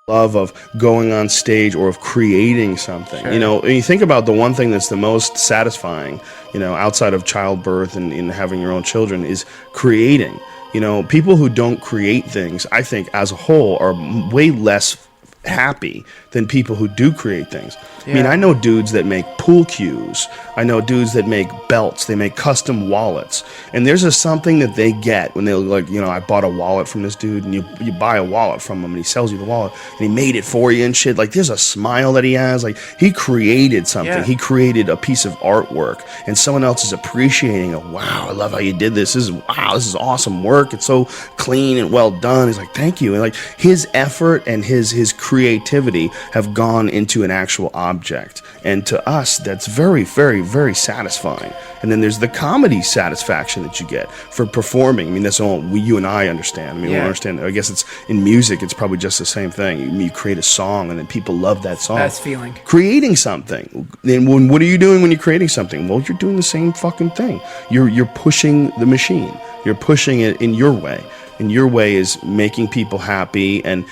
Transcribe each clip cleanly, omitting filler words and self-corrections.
love of going on stage or of creating something. Sure. You know, and you think about the one thing that's the most satisfying, you know, outside of childbirth and having your own children, is creating. You know, people who don't create things, I think, as a whole, are way less happy than people who do create things. I mean, I know dudes that make pool cues. I know dudes that make belts. They make custom wallets. And there's a something that they get when they're like, you know, I bought a wallet from this dude, and you buy a wallet from him and he sells you the wallet and he made it for you and shit. Like, there's a smile that he has. Like, he created something. Yeah. He created a piece of artwork and someone else is appreciating it. Wow, I love how you did this. This is awesome work. It's so clean and well done. He's like, thank you. And like, his effort and his creativity have gone into an actual object, and to us that's very, very, very satisfying. And then there's the comedy satisfaction that you get for performing. I mean, that's all you and I understand. I mean, we understand. I guess it's in music, it's probably just the same thing. You create a song and then people love that song. Best feeling. Creating something. Then what are you doing when you're creating something? Well, you're doing the same fucking thing. You're pushing the machine. You're pushing it in your way. And your way is making people happy and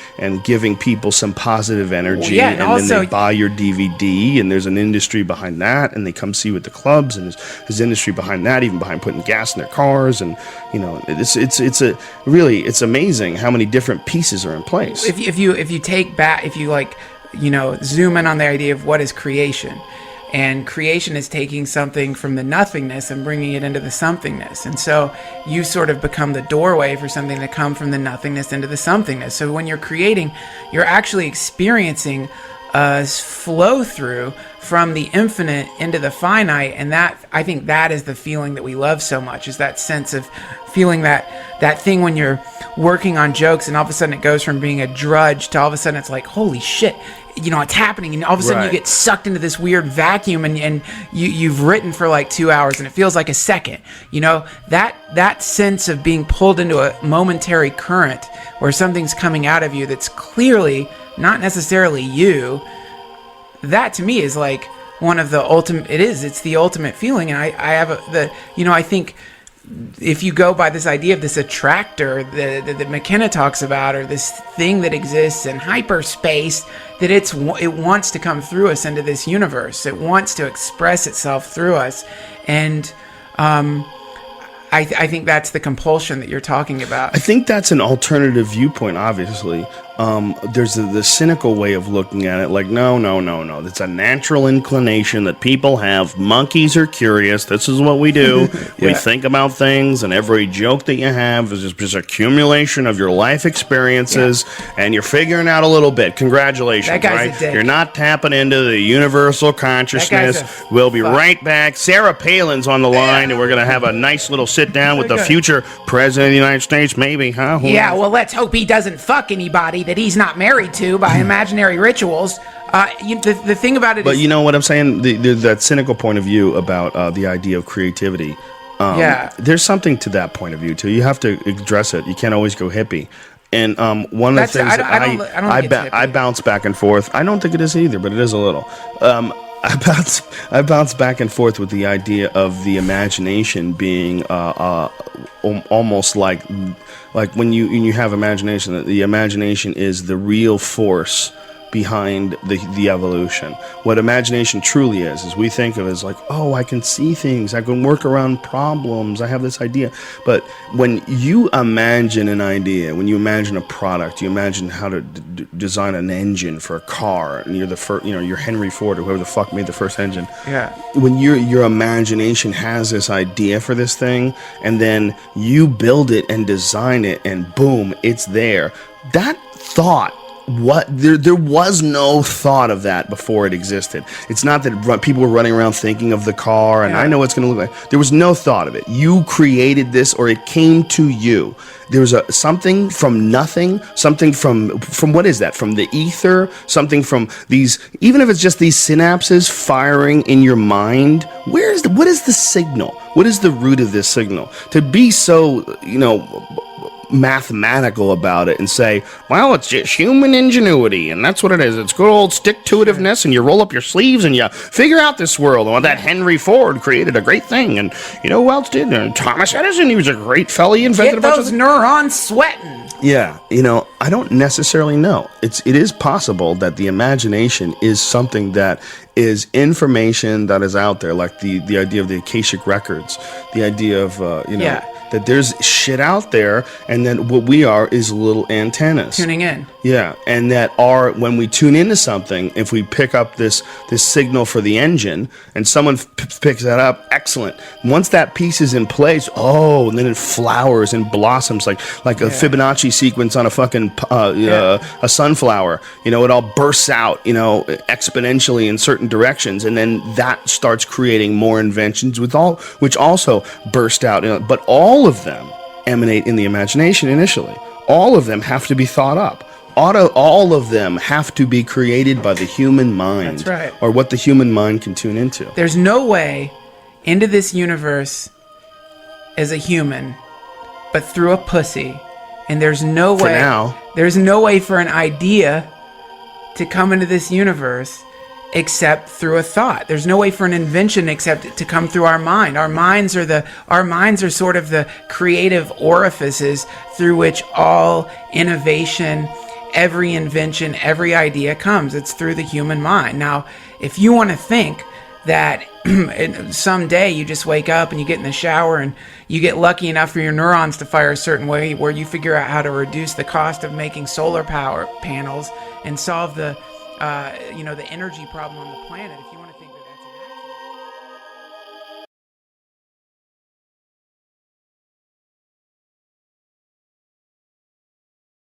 giving people some positive energy. Well, and also, then they buy your DVD, and there's an industry behind that, and they come see you at the clubs, and there's industry behind that, even behind putting gas in their cars. And you know, it's amazing how many different pieces are in place. If you take back, if you like, you know, zoom in on the idea of what is creation. And creation is taking something from the nothingness and bringing it into the somethingness. And so you sort of become the doorway for something to come from the nothingness into the somethingness. So when you're creating, you're actually experiencing a flow through from the infinite into the finite. And that, I think that is the feeling that we love so much, is that sense of feeling that thing when you're working on jokes and all of a sudden it goes from being a drudge to all of a sudden it's like, holy shit, you know, it's happening, and all of a sudden you get sucked into this weird vacuum, and you've written for like 2 hours and it feels like a second. You know, that sense of being pulled into a momentary current where something's coming out of you that's clearly not necessarily you, that to me is like one of the ultimate, it's the ultimate feeling. And I think if you go by this idea of this attractor that McKenna talks about, or this thing that exists in hyperspace, that it wants to come through us into this universe. It wants to express itself through us. And I think that's the compulsion that you're talking about. I think that's an alternative viewpoint, obviously. There's the cynical way of looking at it, like, no. It's a natural inclination that people have. Monkeys are curious. This is what we do. We think about things, and every joke that you have is just accumulation of your life experiences, and you're figuring out a little bit. Congratulations, that guy's right? a dick. You're not tapping into the universal consciousness. We'll be right back. Sarah Palin's on the line, and we're going to have a nice little sit down with the future president of the United States, maybe, huh? Well, let's hope he doesn't fuck anybody that he's not married to by imaginary rituals. The thing about it is... But you know what I'm saying? That cynical point of view about the idea of creativity. There's something to that point of view, too. You have to address it. You can't always go hippie. And one of the things I bounce back and forth. I don't think it is either, but it is a little. I bounce back and forth with the idea of the imagination being almost like when you have imagination, that the imagination is the real force behind the evolution. What imagination truly is we think of it as like, oh, I can see things, I can work around problems, I have this idea. But when you imagine an idea, when you imagine a product, you imagine how to design an engine for a car, and you're the first, you're Henry Ford or whoever the fuck made the first engine. When your imagination has this idea for this thing, and then you build it and design it, and boom, it's there. That thought, there was no thought of that before it existed. It's not that people were running around thinking of the car and I know what it's going to look like. There was no thought of it. You created this, or it came to you. There was something from nothing, something from what is that? From the ether, something from these, even if it's just these synapses firing in your mind. What is the signal? What is the root of this signal? To be so, mathematical about it and say, well, it's just human ingenuity, and that's what it is. It's good old stick-to-itiveness, and you roll up your sleeves and you figure out this world. And that Henry Ford created a great thing, and you know who else did? Thomas Edison, he was a great fella. He invented a bunch of neurons sweating. Yeah, I don't necessarily know. It is possible that the imagination is something that is information that is out there, like the idea of the Akashic records, the idea of that there's shit out there, and then what we are is little antennas tuning in. Yeah, and when we tune into something, if we pick up this signal for the engine, and someone picks that up, excellent. Once that piece is in place, and then it flowers and blossoms like a Fibonacci sequence on a fucking a sunflower. It all bursts out, exponentially in certain directions, and then that starts creating more inventions which also burst out. But all of them emanate in the imagination initially. All of them have to be thought up. All of them have to be created by the human mind. That's right. Or what the human mind can tune into. There's no way into this universe as a human but through a pussy. And there's no way. For now. There's no way for an idea to come into this universe except through a thought. There's no way for an invention except to come through our mind. Our minds are sort of the creative orifices through which all innovation, every invention, every idea comes. It's through the human mind. Now, if you want to think that someday you just wake up and you get in the shower and you get lucky enough for your neurons to fire a certain way where you figure out how to reduce the cost of making solar power panels and solve the energy problem on the planet. If you want to think